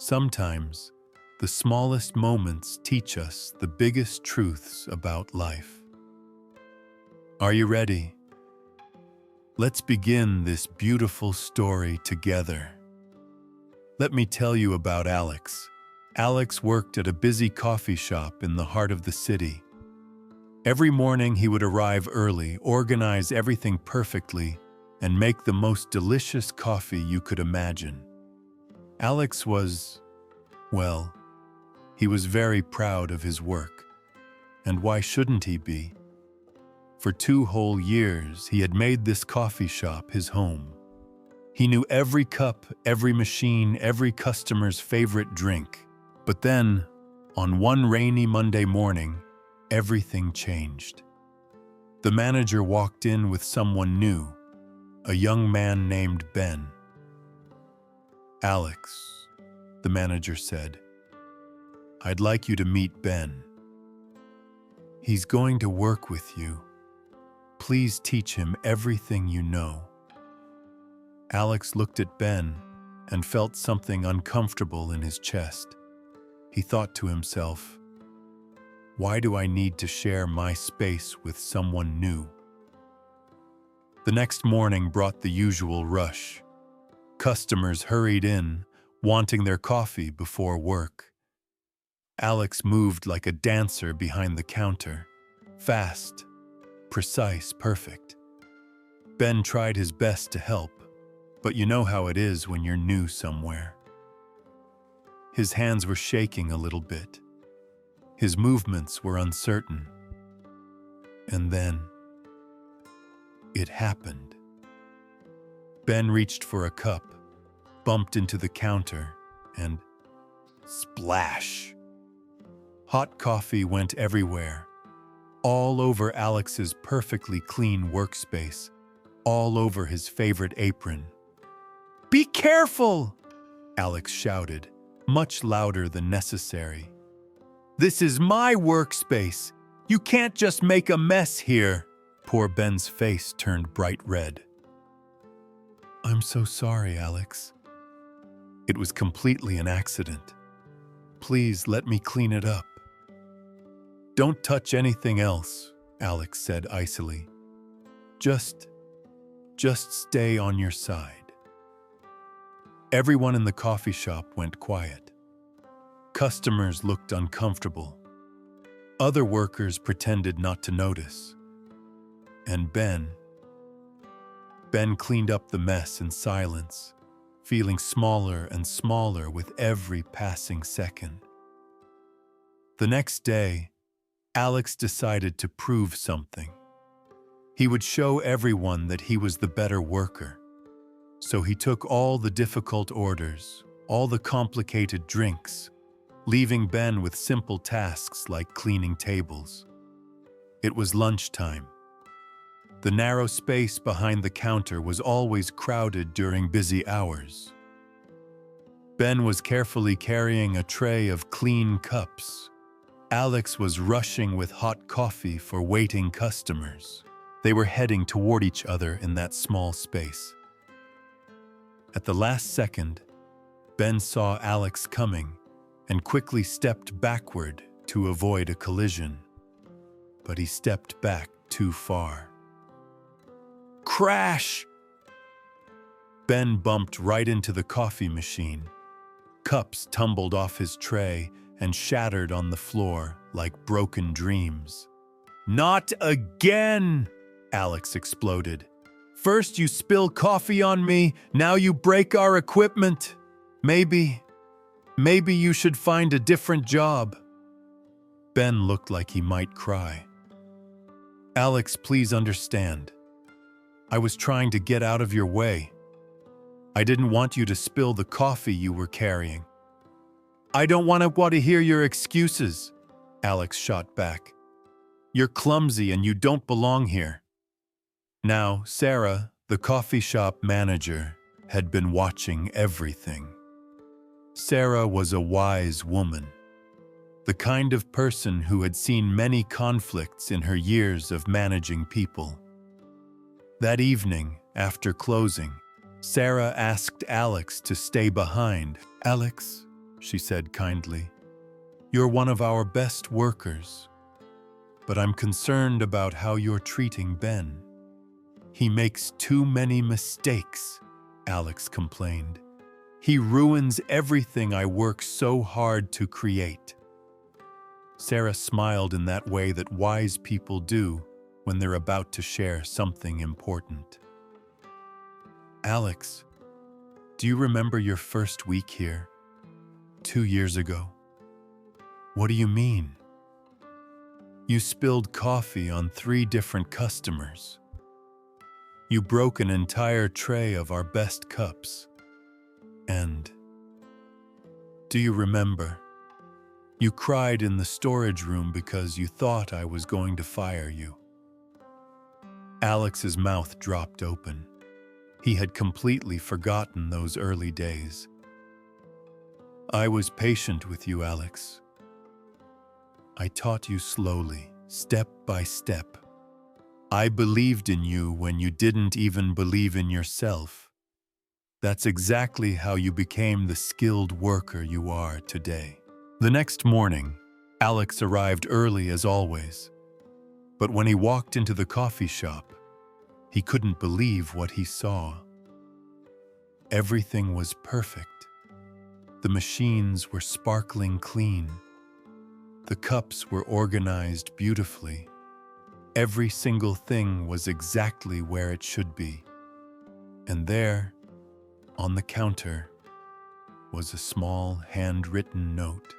Sometimes, the smallest moments teach us the biggest truths about life. Are you ready? Let's begin this beautiful story together. Let me tell you about Alex. Alex worked at a busy coffee shop in the heart of the city. Every morning he would arrive early, organize everything perfectly, and make the most delicious coffee you could imagine. Alex was, well, he was very proud of his work. And why shouldn't he be? For 2 whole years, he had made this coffee shop his home. He knew every cup, every machine, every customer's favorite drink. But then, on one rainy Monday morning, everything changed. The manager walked in with someone new, a young man named Ben. "Alex," the manager said, "I'd like you to meet Ben. He's going to work with you. Please teach him everything you know." Alex looked at Ben and felt something uncomfortable in his chest. He thought to himself, "Why do I need to share my space with someone new?" The next morning brought the usual rush. Customers hurried in, wanting their coffee before work. Alex moved like a dancer behind the counter, fast, precise, perfect. Ben tried his best to help, but you know how it is when you're new somewhere. His hands were shaking a little bit. His movements were uncertain. And then, it happened. Ben reached for a cup, bumped into the counter, and splash! Hot coffee went everywhere, all over Alex's perfectly clean workspace, all over his favorite apron. "Be careful!" Alex shouted, much louder than necessary. "This is my workspace. You can't just make a mess here." Poor Ben's face turned bright red. "I'm so sorry, Alex. It was completely an accident. Please let me clean it up." "Don't touch anything else," Alex said icily. Just stay on your side." Everyone in the coffee shop went quiet. Customers looked uncomfortable. Other workers pretended not to notice. And Ben cleaned up the mess in silence, feeling smaller and smaller with every passing second. The next day, Alex decided to prove something. He would show everyone that he was the better worker. So he took all the difficult orders, all the complicated drinks, leaving Ben with simple tasks like cleaning tables. It was lunchtime. The narrow space behind the counter was always crowded during busy hours. Ben was carefully carrying a tray of clean cups. Alex was rushing with hot coffee for waiting customers. They were heading toward each other in that small space. At the last second, Ben saw Alex coming and quickly stepped backward to avoid a collision. But he stepped back too far. Crash! Ben bumped right into the coffee machine. Cups tumbled off his tray and shattered on the floor like broken dreams. "Not again!" Alex exploded. "First you spill coffee on me, now you break our equipment. Maybe you should find a different job." Ben looked like he might cry. "Alex, please understand. I was trying to get out of your way. I didn't want you to spill the coffee you were carrying." "I don't want to hear your excuses," Alex shot back. "You're clumsy and you don't belong here." Now, Sarah, the coffee shop manager, had been watching everything. Sarah was a wise woman, the kind of person who had seen many conflicts in her years of managing people. That evening, after closing, Sarah asked Alex to stay behind. "Alex, she said kindly. "You're one of our best workers, but I'm concerned about how you're treating Ben." "He makes too many mistakes," Alex complained. "He ruins everything I work so hard to create." Sarah smiled in that way that wise people do when they're about to share something important. "Alex, do you remember your first week here, 2 years ago?" "What do you mean?" "You spilled coffee on 3 different customers. You broke an entire tray of our best cups. And do you remember? You cried in the storage room because you thought I was going to fire you." Alex's mouth dropped open. He had completely forgotten those early days. "I was patient with you, Alex. I taught you slowly, step by step. I believed in you when you didn't even believe in yourself. That's exactly how you became the skilled worker you are today." The next morning, Alex arrived early as always. But when he walked into the coffee shop, he couldn't believe what he saw. Everything was perfect. The machines were sparkling clean. The cups were organized beautifully. Every single thing was exactly where it should be. And there, on the counter, was a small handwritten note.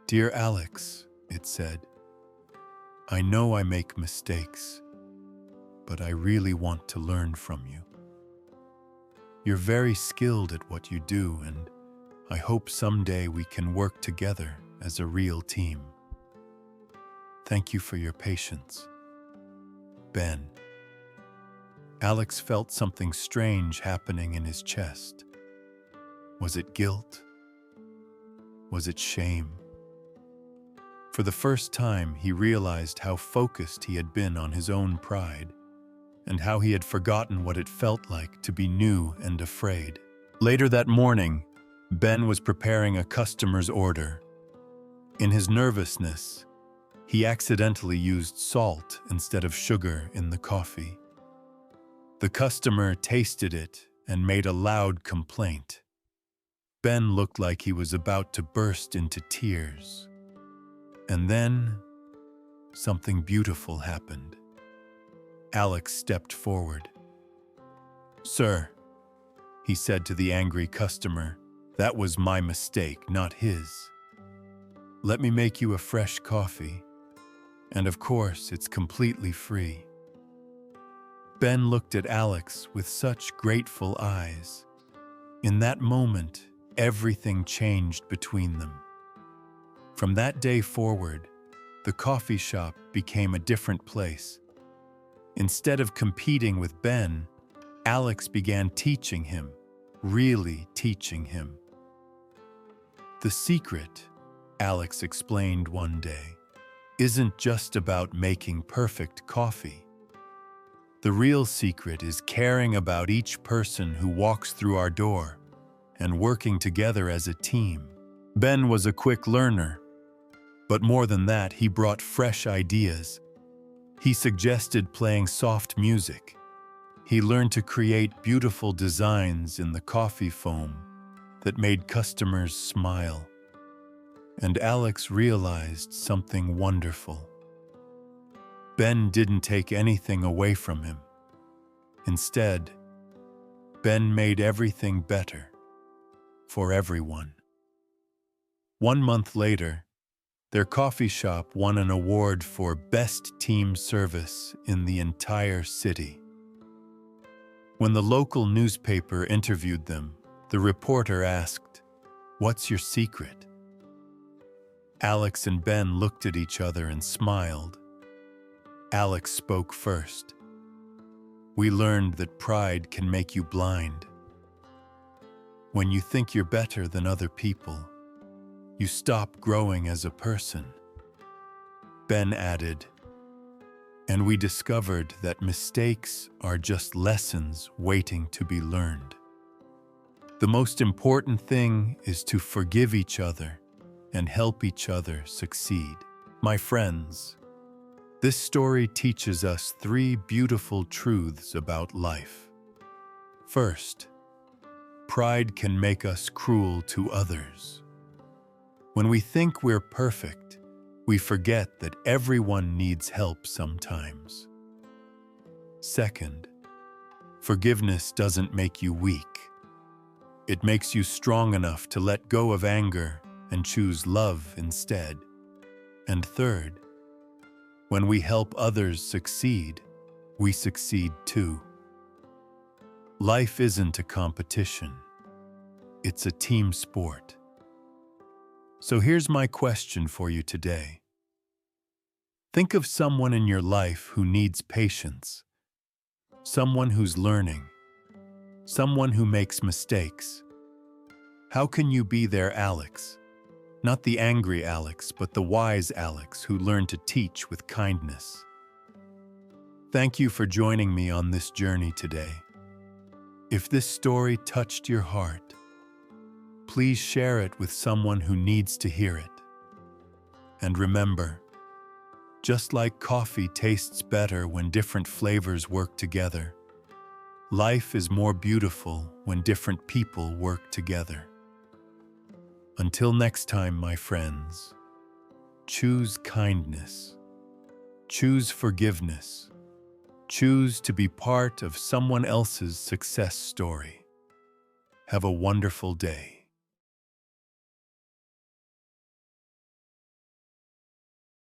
"Dear Alex," it said, "I know I make mistakes, but I really want to learn from you. You're very skilled at what you do, and I hope someday we can work together as a real team. Thank you for your patience. Ben." Alex felt something strange happening in his chest. Was it guilt? Was it shame? For the first time, he realized how focused he had been on his own pride, and how he had forgotten what it felt like to be new and afraid. Later that morning, Ben was preparing a customer's order. In his nervousness, he accidentally used salt instead of sugar in the coffee. The customer tasted it and made a loud complaint. Ben looked like he was about to burst into tears. And then, something beautiful happened. Alex stepped forward. "Sir," he said to the angry customer, "that was my mistake, not his. Let me make you a fresh coffee. And of course, it's completely free." Ben looked at Alex with such grateful eyes. In that moment, everything changed between them. From that day forward, the coffee shop became a different place. Instead of competing with Ben, Alex began teaching him, really teaching him. "The secret," Alex explained one day, "isn't just about making perfect coffee. The real secret is caring about each person who walks through our door and working together as a team." Ben was a quick learner, but more than that, he brought fresh ideas. He suggested playing soft music. He learned to create beautiful designs in the coffee foam that made customers smile. And Alex realized something wonderful. Ben didn't take anything away from him. Instead, Ben made everything better for everyone. 1 month later, their coffee shop won an award for Best Team Service in the entire city. When the local newspaper interviewed them, the reporter asked, "What's your secret?" Alex and Ben looked at each other and smiled. Alex spoke first. "We learned that pride can make you blind. When you think you're better than other people, you stop growing as a person." Ben added, "And we discovered that mistakes are just lessons waiting to be learned." The most important thing is to forgive each other and help each other succeed. My friends, this story teaches us three beautiful truths about life. First, pride can make us cruel to others. When we think we're perfect, we forget that everyone needs help sometimes. Second, forgiveness doesn't make you weak. It makes you strong enough to let go of anger and choose love instead. And third, when we help others succeed, we succeed too. Life isn't a competition. It's a team sport. So here's my question for you today. Think of someone in your life who needs patience, someone who's learning, someone who makes mistakes. How can you be their Alex? Not the angry Alex, but the wise Alex who learned to teach with kindness. Thank you for joining me on this journey today. If this story touched your heart, please share it with someone who needs to hear it. And remember, just like coffee tastes better when different flavors work together, life is more beautiful when different people work together. Until next time, my friends, choose kindness, choose forgiveness, choose to be part of someone else's success story. Have a wonderful day.